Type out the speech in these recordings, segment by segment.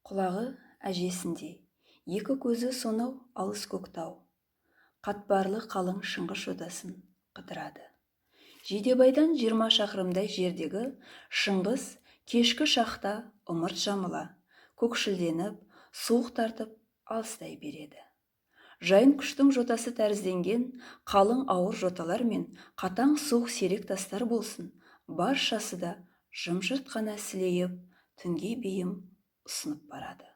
Құлағы әжесінде, екі көзі сонау алыс көктау, қатпарлы қалың шыңғыш одасын қыдырады. Жидебайдан 20 шақырымдай жердегі шыңғыс кешкі шақта ымырт жамыла, көкшілденіп, суық тартып алыстай береді. Жайын күштің жотасы тәрізденген қалың ауыр жоталар мен қатаң суық серек тастар болсын, баршасы да жымжырт қана сілейіп, түнге бейім ұсынып барады.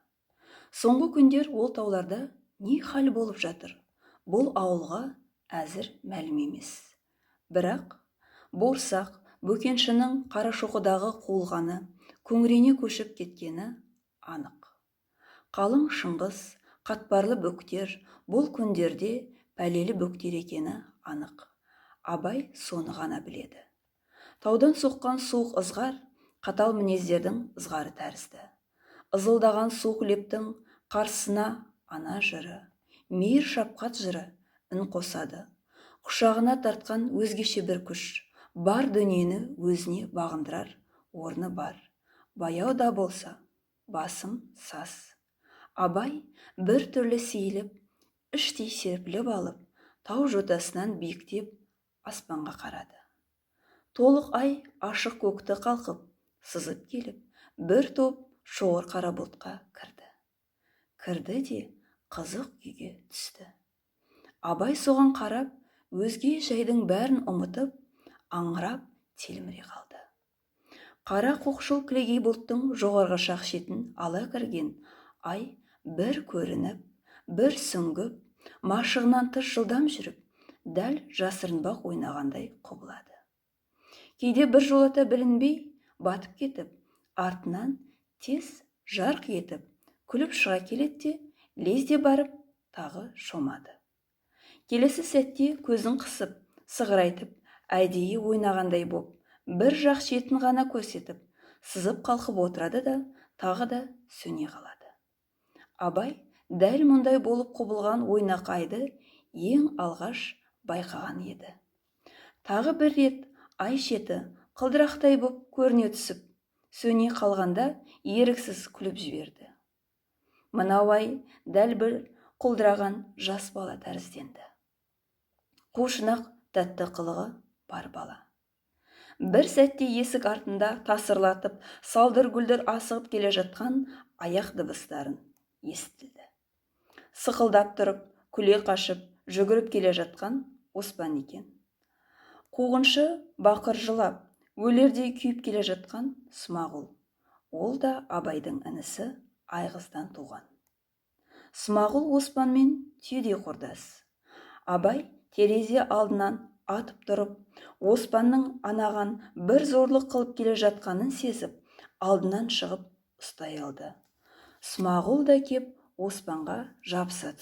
Соңғы күндер ол тауларда не хал болып жатыр, бұл ауылға әзір мәлім емес. Бірақ борсақ бөкеншінің Қарашоқыдағы қуылғаны, көңірене көшіп кеткені анық. Қалың шыңғыс, қатпарлы бөктер бұл күндерде пәлелі бөктер екені анық. Абай соны ғана біледі. Таудан соққан суық ызғар қатал мінездердің ызғары тәрізді. Ызылдаған суық лептің қарсысына ана жыры, мейір шапқат жыры үн қосады. Құшағына тартқан өзгеше бір күш, бар дүниені өзіне бағындырар орны бар. Баяу да болса, басым сас. Абай бір түрлі сейіліп, іштей серпіліп алып, тау жотасынан биіктеп аспанға қарады. Толық ай ашық көкті қалқып, сызып келіп, бір топ шоғыр қара бұлтқа кірді. Кірді де қызық күйге түсті. Абай соған қарап, өзге жайдың бәрін ұмытып, аңырап телміре қалды. Қара қоқшыл кілегей бұлттың жоғарғы шақ шетін ала кірген ай бір көрініп, бір сүңгіп, машығынан тыс жылдам жүріп, дәл жасырынбақ ойнағандай құбылады. Кейде бір жолата білінбей батып кетіп, артынан тез жарқ етіп, күліп шыға келеді де, лезде барып тағы шомады. Келесі сәтте көзін қысып, сығырайтып, әдейі ойнағандай боп, бір жақ шетін ғана көрсетіп, сызып қалқып отырады да, тағы да сөне қалады. Абай дәл мұндай болып құбылған ойнақ айды ең алғаш байқаған еді. Тағы бір рет ай шеті қылдырақтай боп көріне түсіп, сөне қалғанда еріксіз күліп жіберді. Мынау ай дәл бір құлдыраған жас бала тәрізденді. Қушынақ тәтті қылығы бар бала. Бір сәтте есік артында тасырлатып, салдыр-гүлдір асығып келе жатқан аяқ дыбыстарын естілді. Сықылдап тұрып, күле қашып, жүгіріп келе жатқан Оспан екен. Қуғыншы бақыр жылап, өлердей күйіп келе жатқан Смағұл. Ол да Абайдың інісі Айғыздан туған. Смағұл Оспанмен түйедей құрдас. Абай терезе алдынан атып тұрып, Оспанның анаған бір зорлық қылып келе жатқанын сезіп, алдынан шығып ұстай алды. Смағұл да кеп Оспанға жабыса